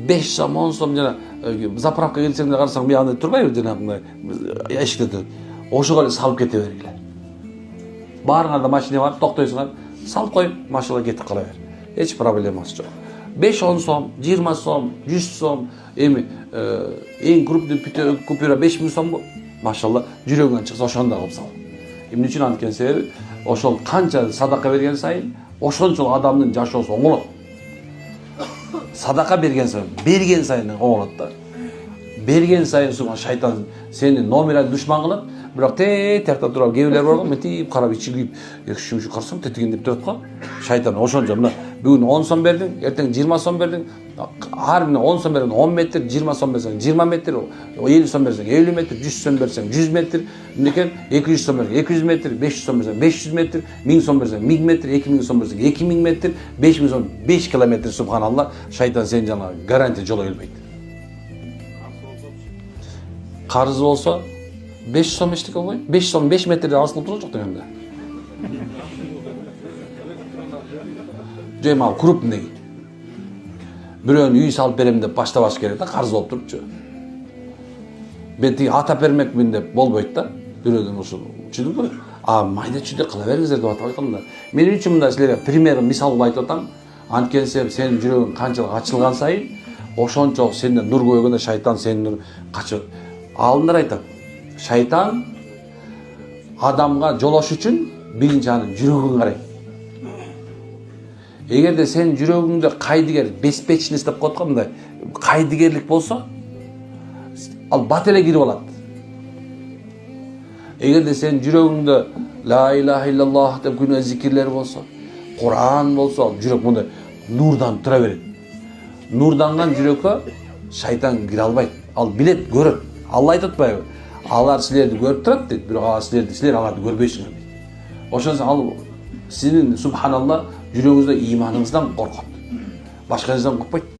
5 сом 10 сом жана заправкага келсең да карасаң бияны турбайбы жанагындай эшикте туруп. Ошого эле салып кете бергиле. Барыңарда машина бар, токтойсуңар, салып коюп, машина кетип кала бер. Эч проблемасы жок. 5-10 сом, 20 сом, 100 сом, эми эң крупный купюра 5000 сом, машалла, жүрөгүңөн чыкса ошондой кылып сал. Эмне үчүн анткени себеби, ошол канча садака берген сайын, ошончолук адамдын жашоосу оңолот. Садака берген сайын оңолот да. Берген сайын шайтан сени номер душман кылат, бирок тарта туруп кээ бирлер бар го, мынтип карап ичилип, шушу карасаң тетиген деп турат го. Шайтан ошончо мына бүгүн 10 сом бердиң, эртең 20 сом бердиң. Ар бине 10 сом бердиң, 10 метр, 20 сом берсең 20 метр, 50 сом берсең 50 метр, 100 сом берсең 100 метр, мынекен 200 сом берсең 200 метр, 500 сом берсең 500 метр, 1000 сом берсең 1000 метр, 2000 сом берсең 2000 метр, 5000 сом 5 километр, субханалла, шайтан сен жана гарантия жоло келбейт. Карыз болсо 5 сом эчтеке болбойт. 5 сом 5 метрде асылып турат жок дегенде. Жема крупный. Бирөөнү үй салып берем деп баштабаш керек да, карыз болуп турчу. Мен тиги ата бермекмин деп болбойт да. Бирөөдөн ушул түшүндүңбү? Майда чүйдө кыла бериңиздер деп атап айтканда. Мен үчүн мында силерге пример мисал кылып айтып атам. Анткени сенин жүрөгүң канчалык ачылган сайын, ошончо сенден нур көбөйгөндө шайтан сенин качып. Алдындар айтат. Шайтан адамга жолош үчүн биринчи анын жүрөгүн карайт. Эгерде сен жүрөгүңдө кайдыгер, беспечность деп коет го мындай, кайдыгерлик болсо, ал бат эле кирип алат. Эгерде сен жүрөгүңдө ла илаха иллаллах деп күнөө зикирлер болсо, Куран болсо, жүрөк мындай нурдан тура берет. Нурданган жүрөккө шайтан кире албайт. Ал билет, көрөт. Алла айтып атпайбы? Алар силерди көрүп турат дейт, бирок силер аларды көрбөйсүңөр дейт. Ошондо ал сиздин субханалла жүрөгүңүздө иманыңыздан коркот. Башка нерседен коркпойт.